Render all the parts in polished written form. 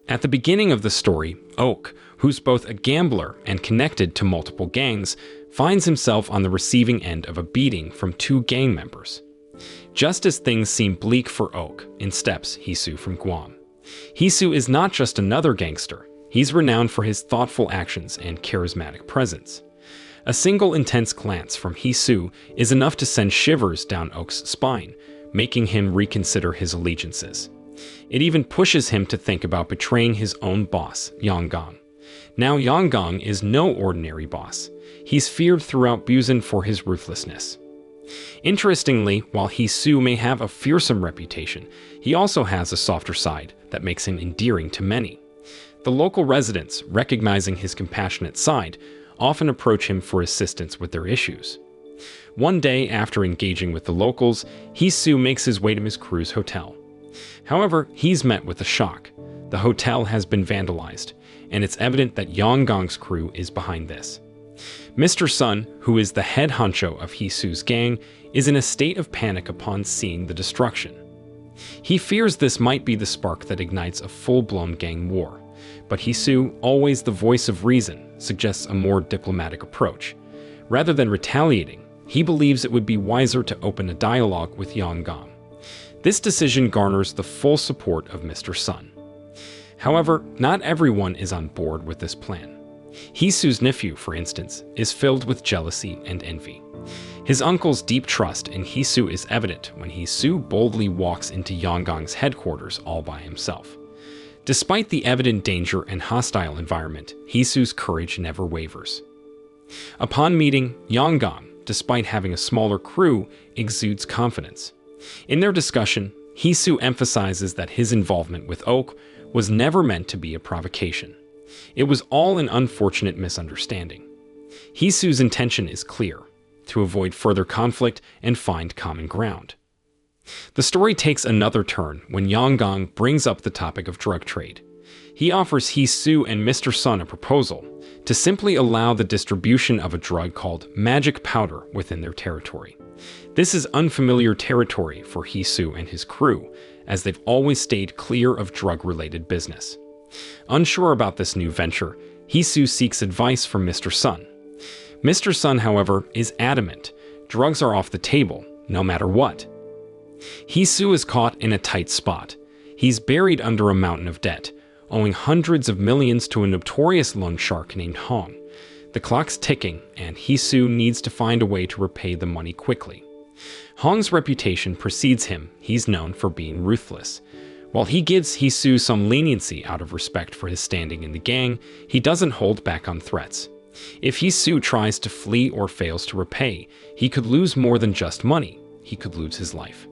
At the beginning of the story, Oak, who's both a gambler and connected to multiple gangs, finds himself on the receiving end of a beating from two gang members. Just as things seem bleak for Oak, in steps Hisu from Guam. Hisu is not just another gangster, he's renowned for his thoughtful actions and charismatic presence. A single intense glance from Hisu is enough to send shivers down Oak's spine, making him reconsider his allegiances. It even pushes him to think about betraying his own boss, Yanggong. Now Yanggong is no ordinary boss. He's feared throughout Busan for his ruthlessness. Interestingly, while Hisu may have a fearsome reputation, he also has a softer side that makes him endearing to many. The local residents, recognizing his compassionate side, often approach him for assistance with their issues. One day after engaging with the locals, Hisu makes his way to Ms. Crew's hotel. However, he's met with a shock. The hotel has been vandalized, and it's evident that Yanggong's crew is behind this. Mr. Sun, who is the head honcho of Hisu's gang, is in a state of panic upon seeing the destruction. He fears this might be the spark that ignites a full-blown gang war, but Hisu, always the voice of reason, suggests a more diplomatic approach. Rather than retaliating, he believes it would be wiser to open a dialogue with Yanggong. This decision garners the full support of Mr. Sun. However, not everyone is on board with this plan. Hisu's nephew, for instance, is filled with jealousy and envy. His uncle's deep trust in Hisu is evident when Hisu boldly walks into Yanggong's headquarters all by himself. Despite the evident danger and hostile environment, Hisu's courage never wavers. Upon meeting, Yanggong, despite having a smaller crew, exudes confidence. In their discussion, Hisu emphasizes that his involvement with Oak was never meant to be a provocation. It was all an unfortunate misunderstanding. Hisu's intention is clear: to avoid further conflict and find common ground. The story takes another turn when Yanggong brings up the topic of drug trade. He offers Hisu and Mr. Sun a proposal to simply allow the distribution of a drug called magic powder within their territory. This is unfamiliar territory for Hisu and his crew, as they've always stayed clear of drug-related business. Unsure about this new venture, Hisu seeks advice from Mr. Sun. Mr. Sun, however, is adamant. Drugs are off the table, no matter what. Hisu is caught in a tight spot. He's buried under a mountain of debt, owing hundreds of millions to a notorious loan shark named Hong. The clock's ticking, and Hisu needs to find a way to repay the money quickly. Hong's reputation precedes him. He's known for being ruthless. While he gives Hisu some leniency out of respect for his standing in the gang, he doesn't hold back on threats. If Hisu tries to flee or fails to repay, he could lose more than just money. He could lose his life.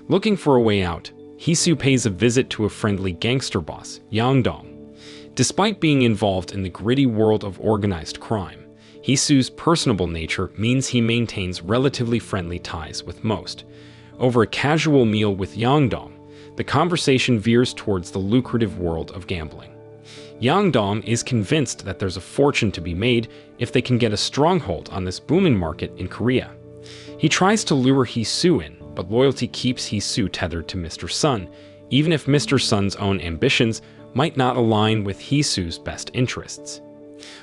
Looking for a way out, Hisu pays a visit to a friendly gangster boss, Yanggong. Despite being involved in the gritty world of organized crime, Hisu's personable nature means he maintains relatively friendly ties with most. Over a casual meal with Yanggong, the conversation veers towards the lucrative world of gambling. Yanggong is convinced that there's a fortune to be made if they can get a stronghold on this booming market in Korea. He tries to lure Hisu in, but loyalty keeps Hisu tethered to Mr. Sun, even if Mr. Sun's own ambitions might not align with Hisu's best interests.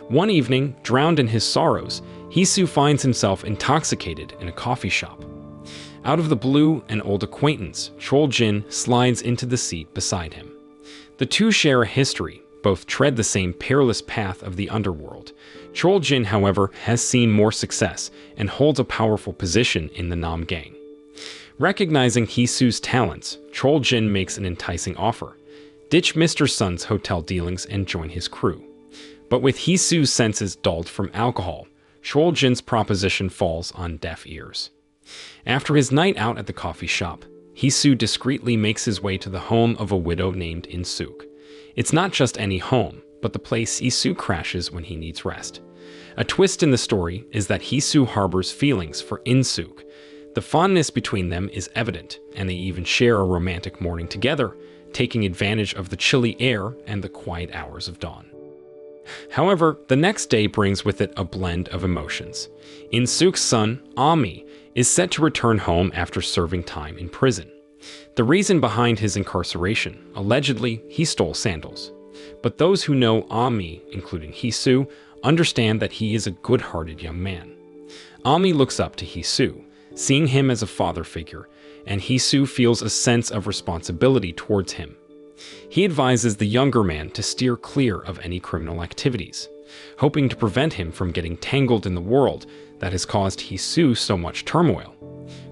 One evening, drowned in his sorrows, Hisu finds himself intoxicated in a coffee shop. Out of the blue, an old acquaintance, Chol-jin, slides into the seat beside him. The two share a history, both tread the same perilous path of the underworld. Chol-jin, however, has seen more success and holds a powerful position in the Nam gang. Recognizing Hisu's talents, Chol-jin makes an enticing offer: ditch Mr. Sun's hotel dealings and join his crew. But with Hisu's senses dulled from alcohol, Chol-jin's proposition falls on deaf ears. After his night out at the coffee shop, Hisu discreetly makes his way to the home of a widow named In-suk. It's not just any home, but the place Hisu crashes when he needs rest. A twist in the story is that Hisu harbors feelings for In-suk. The fondness between them is evident, and they even share a romantic morning together, taking advantage of the chilly air and the quiet hours of dawn. However, the next day brings with it a blend of emotions. In-suk's son, Ami, is set to return home after serving time in prison. The reason behind his incarceration, allegedly, he stole sandals. But those who know Ami, including Hisu, understand that he is a good-hearted young man. Ami looks up to Hisu, seeing him as a father figure, and Hisu feels a sense of responsibility towards him. He advises the younger man to steer clear of any criminal activities, hoping to prevent him from getting tangled in the world that has caused Hisu so much turmoil.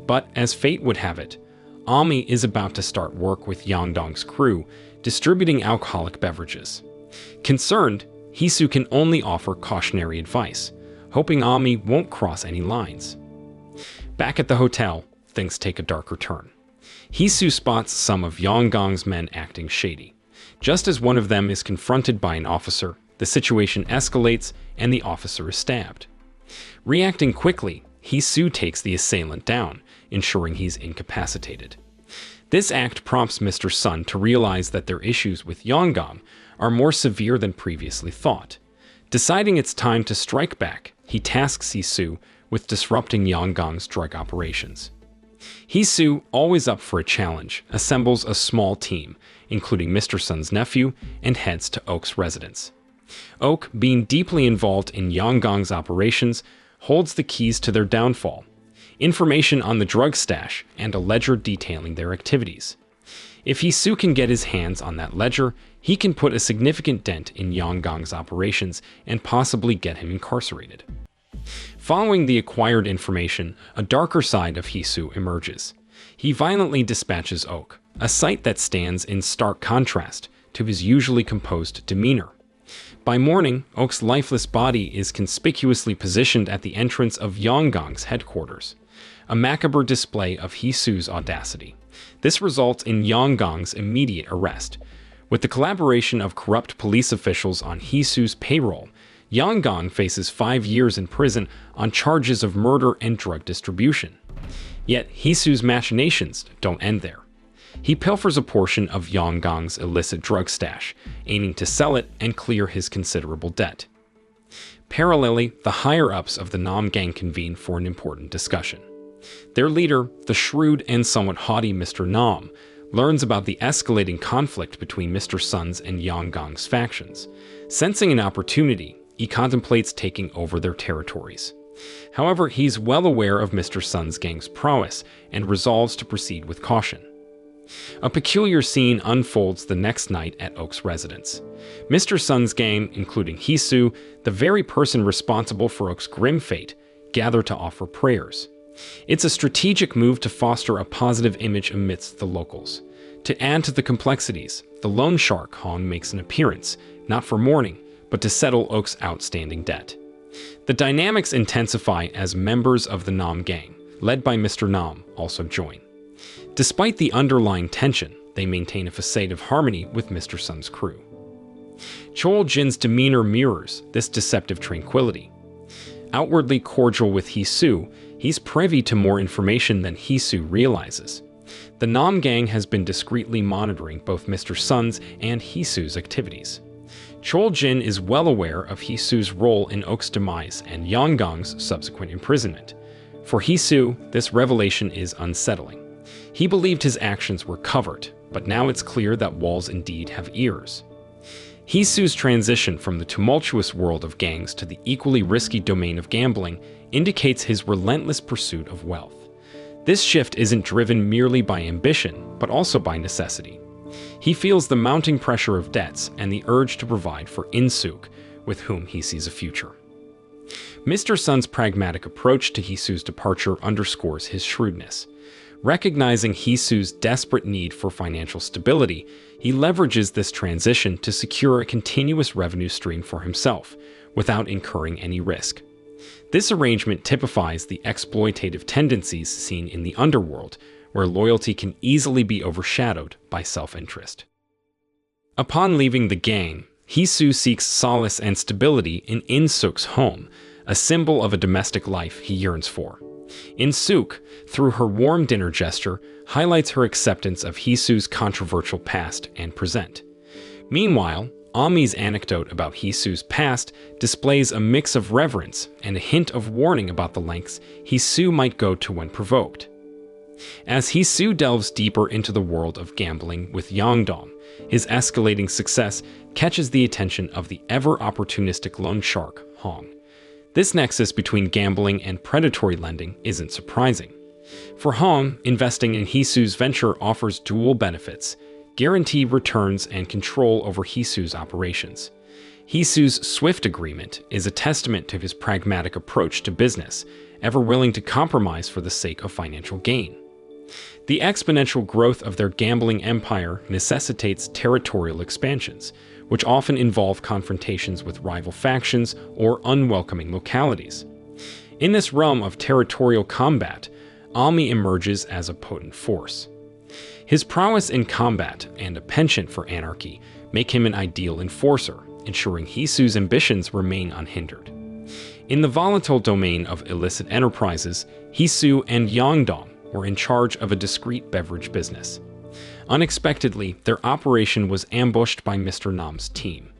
But as fate would have it, Ami is about to start work with Yangdong's crew, distributing alcoholic beverages. Concerned, Hisu can only offer cautionary advice, hoping Ami won't cross any lines. Back at the hotel, things take a darker turn. Hisu spots some of Yangdong's men acting shady. Just as one of them is confronted by an officer, the situation escalates and the officer is stabbed. Reacting quickly, Hisu takes the assailant down, ensuring he's incapacitated. This act prompts Mr. Sun to realize that their issues with Yangdong are more severe than previously thought. Deciding it's time to strike back, he tasks Hisu with disrupting Yangdong's drug operations. Hisu, always up for a challenge, assembles a small team, including Mr. Sun's nephew, and heads to Oak's residence. Oak, being deeply involved in Yangdong's operations, holds the keys to their downfall, information on the drug stash, and a ledger detailing their activities. If Hisu can get his hands on that ledger, he can put a significant dent in Yangdong's operations and possibly get him incarcerated. Following the acquired information, a darker side of Hisu emerges. He violently dispatches Oak, a sight that stands in stark contrast to his usually composed demeanor. By morning, Oak's lifeless body is conspicuously positioned at the entrance of Yangdong's headquarters, a macabre display of Hisu's audacity. This results in Yangdong's immediate arrest. With the collaboration of corrupt police officials on Hisu's payroll, Yangdong faces 5 years in prison on charges of murder and drug distribution. Yet Hisu's machinations don't end there. He pilfers a portion of Yangdong's illicit drug stash, aiming to sell it and clear his considerable debt. Parallelly, the higher-ups of the Nam gang convene for an important discussion. Their leader, the shrewd and somewhat haughty Mr. Nam, learns about the escalating conflict between Mr. Sun's and Yangdong's factions. Sensing an opportunity, he contemplates taking over their territories. However, he's well aware of Mr. Sun's gang's prowess and resolves to proceed with caution. A peculiar scene unfolds the next night at Oak's residence. Mr. Sun's gang, including Hisu, the very person responsible for Oak's grim fate, gather to offer prayers. It's a strategic move to foster a positive image amidst the locals. To add to the complexities, the loan shark Han makes an appearance, not for mourning, but to settle Oak's outstanding debt. The dynamics intensify as members of the Nam gang, led by Mr. Nam, also join. Despite the underlying tension, they maintain a facade of harmony with Mr. Sun's crew. Chol Jin's demeanor mirrors this deceptive tranquility. Outwardly cordial with Hisu, he's privy to more information than Hisu realizes. The Nam gang has been discreetly monitoring both Mr. Sun's and Hisu's activities. Chol Jin is well aware of Hisu's role in Oak's demise and Yangdong's subsequent imprisonment. For Hisu, this revelation is unsettling. He believed his actions were covert, but now it's clear that walls indeed have ears. Hisu's transition from the tumultuous world of gangs to the equally risky domain of gambling indicates his relentless pursuit of wealth. This shift isn't driven merely by ambition, but also by necessity. He feels the mounting pressure of debts and the urge to provide for In-suk, with whom he sees a future. Mr. Sun's pragmatic approach to Hisu's departure underscores his shrewdness. Recognizing Hisu's desperate need for financial stability, he leverages this transition to secure a continuous revenue stream for himself, without incurring any risk. This arrangement typifies the exploitative tendencies seen in the underworld, where loyalty can easily be overshadowed by self-interest. Upon leaving the gang, Hisu seeks solace and stability in In-suk's home, a symbol of a domestic life he yearns for. In-suk, through her warm dinner gesture, highlights her acceptance of Hisu's controversial past and present. Meanwhile, Ami's anecdote about Hisu's past displays a mix of reverence and a hint of warning about the lengths Hisu might go to when provoked. As Hisu delves deeper into the world of gambling with Yangdong, his escalating success catches the attention of the ever-opportunistic loan shark, Hong. This nexus between gambling and predatory lending isn't surprising. For Hong, investing in Hisu's venture offers dual benefits: guaranteed returns and control over Hisu's operations. Hisu's swift agreement is a testament to his pragmatic approach to business, ever willing to compromise for the sake of financial gain. The exponential growth of their gambling empire necessitates territorial expansions, which often involve confrontations with rival factions or unwelcoming localities. In this realm of territorial combat, Ami emerges as a potent force. His prowess in combat and a penchant for anarchy make him an ideal enforcer, ensuring Hisu's ambitions remain unhindered. In the volatile domain of illicit enterprises, Hisu and Yangdong were in charge of a discreet beverage business. Unexpectedly, their operation was ambushed by Mr. Nam's team.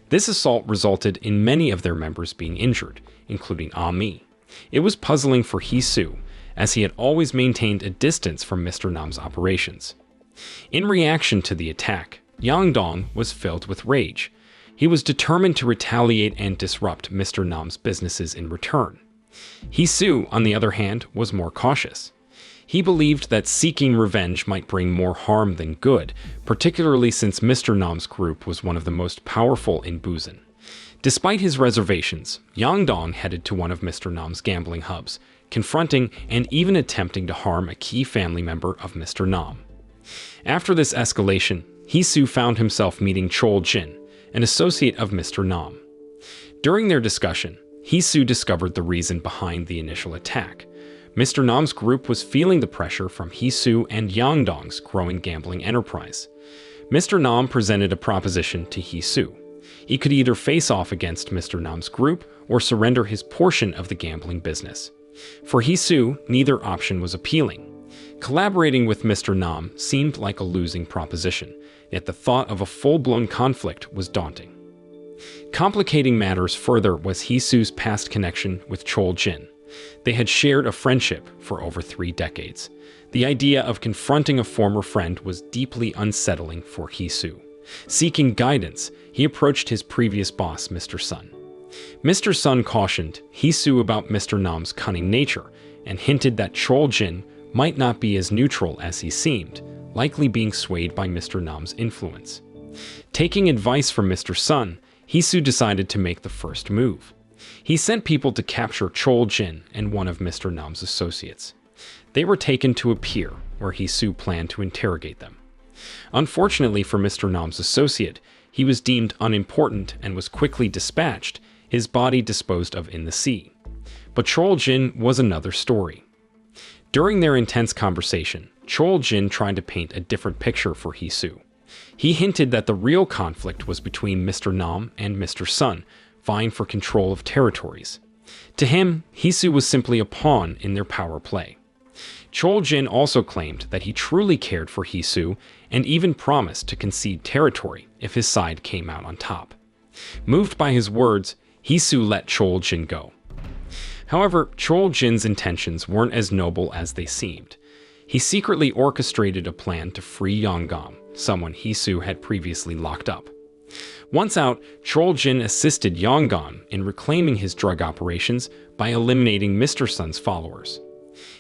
This assault resulted in many of their members being injured, including Ami. It was puzzling for Hisu, as he had always maintained a distance from Mr. Nam's operations. In reaction to the attack, Yangdong was filled with rage. He was determined to retaliate and disrupt Mr. Nam's businesses in return. Hisu, on the other hand, was more cautious. He believed that seeking revenge might bring more harm than good, particularly since Mr. Nam's group was one of the most powerful in Busan. Despite his reservations, Yangdong headed to one of Mr. Nam's gambling hubs, confronting and even attempting to harm a key family member of Mr. Nam. After this escalation, Hisu found himself meeting Chol Jin, an associate of Mr. Nam. During their discussion, Hisu discovered the reason behind the initial attack. Mr. Nam's group was feeling the pressure from Hisu and Yangdong's growing gambling enterprise. Mr. Nam presented a proposition to Hisu. He could either face off against Mr. Nam's group or surrender his portion of the gambling business. For Hisu, neither option was appealing. Collaborating with Mr. Nam seemed like a losing proposition, yet the thought of a full-blown conflict was daunting. Complicating matters further was Hisu's past connection with Chol Jin. They had shared a friendship for over 3 decades. The idea of confronting a former friend was deeply unsettling for Hisu. Seeking guidance, he approached his previous boss, Mr. Sun. Mr. Sun cautioned Hisu about Mr. Nam's cunning nature and hinted that Chol Jin might not be as neutral as he seemed, likely being swayed by Mr. Nam's influence. Taking advice from Mr. Sun, Hisu decided to make the first move. He sent people to capture Chol Jin and one of Mr. Nam's associates. They were taken to a pier, where Hisu planned to interrogate them. Unfortunately for Mr. Nam's associate, he was deemed unimportant and was quickly dispatched, his body disposed of in the sea. But Chol Jin was another story. During their intense conversation, Chol Jin tried to paint a different picture for Hisu. He hinted that the real conflict was between Mr. Nam and Mr. Sun, vying for control of territories. To him, Hisu was simply a pawn in their power play. Chol Jin also claimed that he truly cared for Hisu and even promised to concede territory if his side came out on top. Moved by his words, Hisu let Chol Jin go. However, Chol Jin's intentions weren't as noble as they seemed. He secretly orchestrated a plan to free Yangdong, someone Hisu had previously locked up. Once out, Chol Jin assisted Yangdong in reclaiming his drug operations by eliminating Mr. Sun's followers.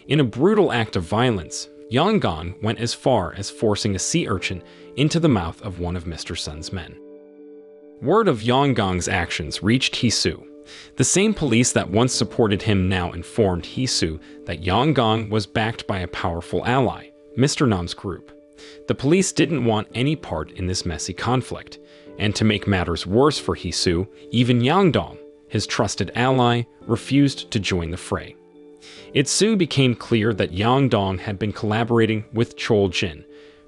In a brutal act of violence, Yangdong went as far as forcing a sea urchin into the mouth of one of Mr. Sun's men. Word of Yangdong's actions reached Hisu. The same police that once supported him now informed Hisu that Yangdong was backed by a powerful ally, Mr. Nam's group. The police didn't want any part in this messy conflict, and to make matters worse for Hisu, even Yangdong, his trusted ally, refused to join the fray. It soon became clear that Yangdong had been collaborating with Chol Jin,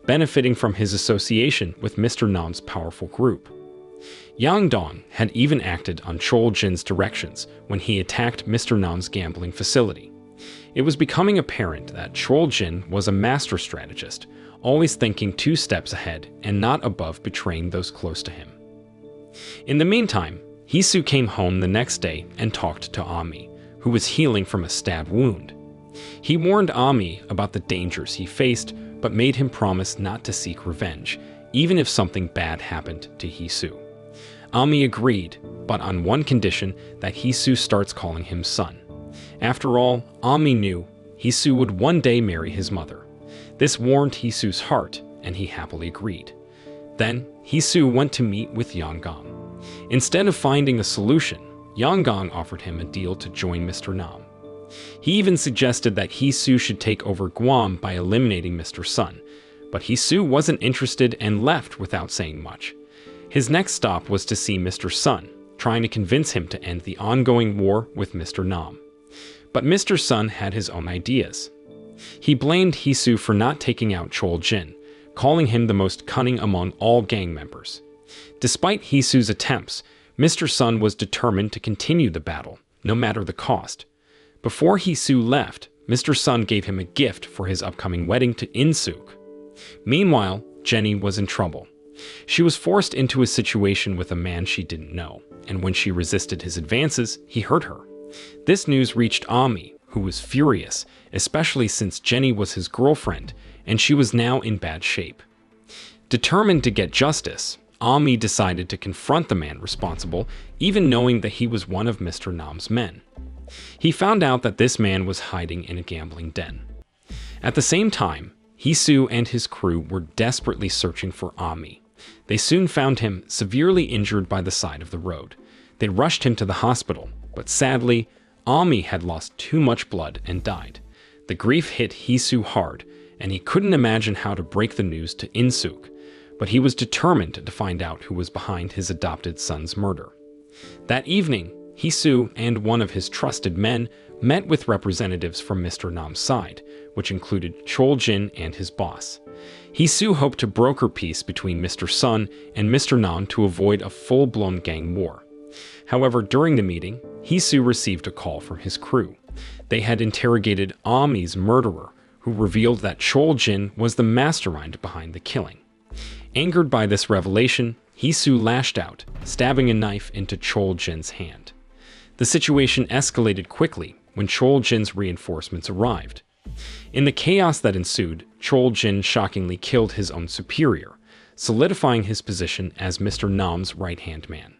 benefiting from his association with Mr. Nam's powerful group. Yangdong had even acted on Chol Jin's directions when he attacked Mr. Nam's gambling facility. It was becoming apparent that Chol Jin was a master strategist, always thinking 2 steps ahead and not above betraying those close to him. In the meantime, Hisu came home the next day and talked to Ami, who was healing from a stab wound. He warned Ami about the dangers he faced, but made him promise not to seek revenge, even if something bad happened to Hisu. Ami agreed, but on one condition, that Hisu starts calling him son. After all, Ami knew Hisu would one day marry his mother. This warmed Hisu's heart, and he happily agreed. Then, Hisu went to meet with Yanggong. Instead of finding a solution, Yanggong offered him a deal to join Mr. Nam. He even suggested that Hisu should take over Guam by eliminating Mr. Sun, but Hisu wasn't interested and left without saying much. His next stop was to see Mr. Sun, trying to convince him to end the ongoing war with Mr. Nam. But Mr. Sun had his own ideas. He blamed Hisu for not taking out Chol Jin, calling him the most cunning among all gang members. Despite Hisu's attempts, Mr. Sun was determined to continue the battle, no matter the cost. Before Hisu left, Mr. Sun gave him a gift for his upcoming wedding to In-suk. Meanwhile, Jenny was in trouble. She was forced into a situation with a man she didn't know, and when she resisted his advances, he hurt her. This news reached Ami, who was furious, especially since Jenny was his girlfriend, and she was now in bad shape. Determined to get justice, Ami decided to confront the man responsible, even knowing that he was one of Mr. Nam's men. He found out that this man was hiding in a gambling den. At the same time, Hisu and his crew were desperately searching for Ami. They soon found him severely injured by the side of the road. They rushed him to the hospital, but sadly, Ami had lost too much blood and died. The grief hit Hisu hard, and he couldn't imagine how to break the news to In-suk, but he was determined to find out who was behind his adopted son's murder. That evening, Hisu and one of his trusted men met with representatives from Mr. Nam's side, which included Chol Jin and his boss. Hisu hoped to broker peace between Mr. Sun and Mr. Nam to avoid a full-blown gang war. However, during the meeting, Hisu received a call from his crew. They had interrogated Ami's murderer, who revealed that Chol Jin was the mastermind behind the killing. Angered by this revelation, Hisu lashed out, stabbing a knife into Chol Jin's hand. The situation escalated quickly when Chol Jin's reinforcements arrived. In the chaos that ensued, Chol Jin shockingly killed his own superior, solidifying his position as Mr. Nam's right-hand man.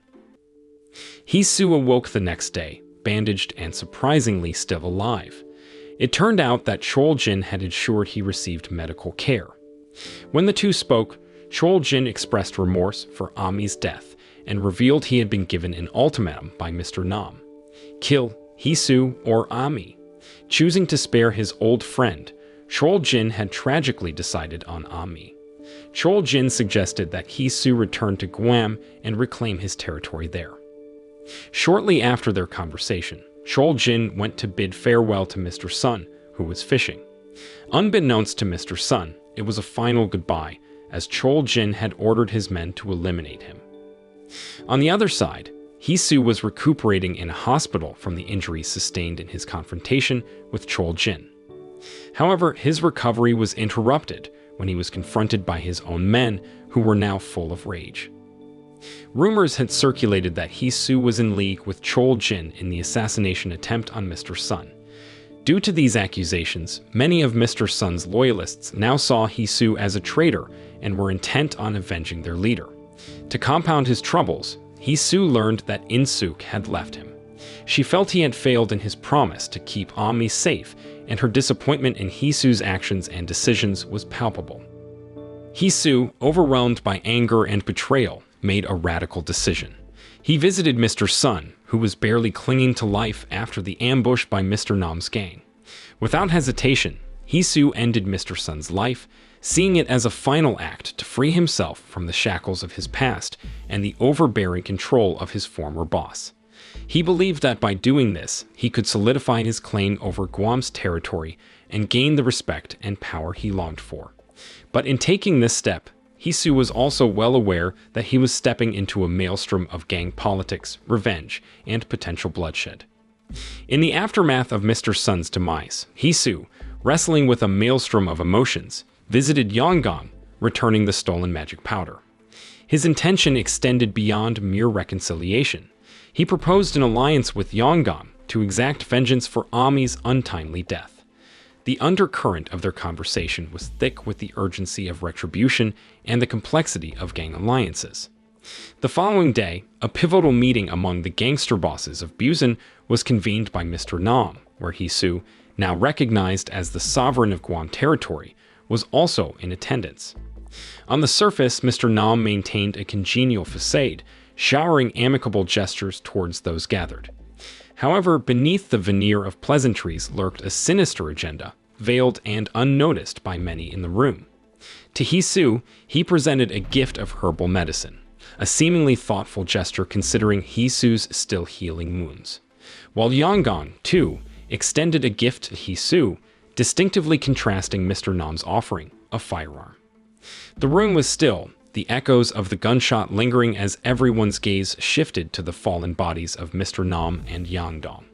Hisu awoke the next day, bandaged and surprisingly still alive. It turned out that Chol Jin had ensured he received medical care. When the two spoke, Chol Jin expressed remorse for Ami's death and revealed he had been given an ultimatum by Mr. Nam: kill Hisu or Ami. Choosing to spare his old friend, Chol Jin had tragically decided on Ami. Chol Jin suggested that Hisu return to Guam and reclaim his territory there. Shortly after their conversation, Chol Jin went to bid farewell to Mr. Sun, who was fishing. Unbeknownst to Mr. Sun, it was a final goodbye, as Chol Jin had ordered his men to eliminate him. On the other side, Hisu was recuperating in a hospital from the injuries sustained in his confrontation with Chol Jin. However, his recovery was interrupted when he was confronted by his own men, who were now full of rage. Rumors had circulated that Hisu was in league with Chol Jin in the assassination attempt on Mr. Sun. Due to these accusations, many of Mr. Sun's loyalists now saw Hisu as a traitor and were intent on avenging their leader. To compound his troubles, Hisu learned that In-suk had left him. She felt he had failed in his promise to keep Ami safe, and her disappointment in Hisu's actions and decisions was palpable. Hisu, overwhelmed by anger and betrayal, made a radical decision. He visited Mr. Sun, who was barely clinging to life after the ambush by Mr. Nam's gang. Without hesitation, Hisu ended Mr. Sun's life, seeing it as a final act to free himself from the shackles of his past and the overbearing control of his former boss. He believed that by doing this, he could solidify his claim over Guam's territory and gain the respect and power he longed for. But in taking this step, Hisu was also well aware that he was stepping into a maelstrom of gang politics, revenge, and potential bloodshed. In the aftermath of Mr. Sun's demise, Hisu, wrestling with a maelstrom of emotions, visited Yanggong, returning the stolen magic powder. His intention extended beyond mere reconciliation. He proposed an alliance with Yanggong to exact vengeance for Ami's untimely death. The undercurrent of their conversation was thick with the urgency of retribution and the complexity of gang alliances. The following day, a pivotal meeting among the gangster bosses of Busan was convened by Mr. Nam, where Hisu, now recognized as the sovereign of Guam territory, was also in attendance. On the surface, Mr. Nam maintained a congenial facade, showering amicable gestures towards those gathered. However, beneath the veneer of pleasantries lurked a sinister agenda, veiled and unnoticed by many in the room. To Hisu, he presented a gift of herbal medicine, a seemingly thoughtful gesture considering Hisu's still healing wounds. While Yangon, too, extended a gift to Hisu, distinctively contrasting Mr. Nam's offering, a firearm. The room was still, the echoes of the gunshot lingering as everyone's gaze shifted to the fallen bodies of Mr. Nam and Yang Dong.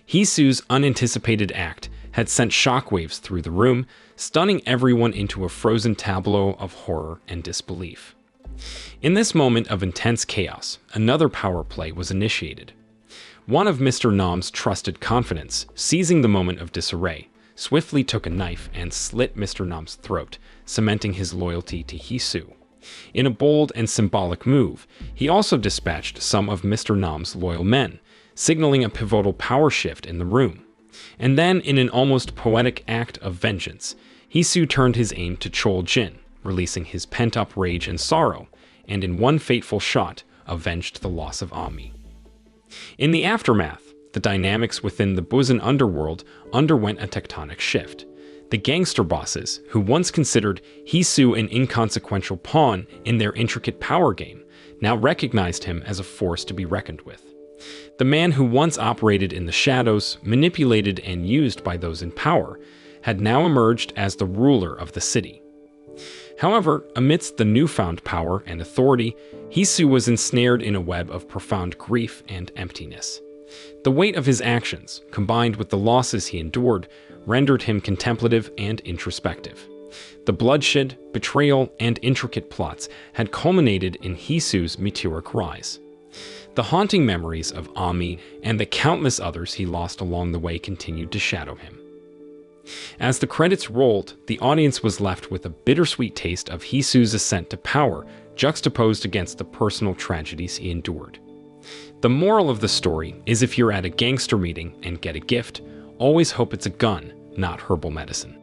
Hisu's unanticipated act had sent shockwaves through the room, stunning everyone into a frozen tableau of horror and disbelief. In this moment of intense chaos, another power play was initiated. One of Mr. Nam's trusted confidants, seizing the moment of disarray, swiftly took a knife and slit Mr. Nam's throat, cementing his loyalty to Hisu. In a bold and symbolic move, he also dispatched some of Mr. Nam's loyal men, signaling a pivotal power shift in the room. And then, in an almost poetic act of vengeance, Hisu turned his aim to Chol Jin, releasing his pent-up rage and sorrow, and in one fateful shot, avenged the loss of Ami. In the aftermath, the dynamics within the Busan underworld underwent a tectonic shift. The gangster bosses, who once considered Hisu an inconsequential pawn in their intricate power game, now recognized him as a force to be reckoned with. The man who once operated in the shadows, manipulated and used by those in power, had now emerged as the ruler of the city. However, amidst the newfound power and authority, Hisu was ensnared in a web of profound grief and emptiness. The weight of his actions, combined with the losses he endured, rendered him contemplative and introspective. The bloodshed, betrayal, and intricate plots had culminated in Hisu's meteoric rise. The haunting memories of Ami and the countless others he lost along the way continued to shadow him. As the credits rolled, the audience was left with a bittersweet taste of Hisu's ascent to power, juxtaposed against the personal tragedies he endured. The moral of the story is if you're at a gangster meeting and get a gift, always hope it's a gun, not herbal medicine.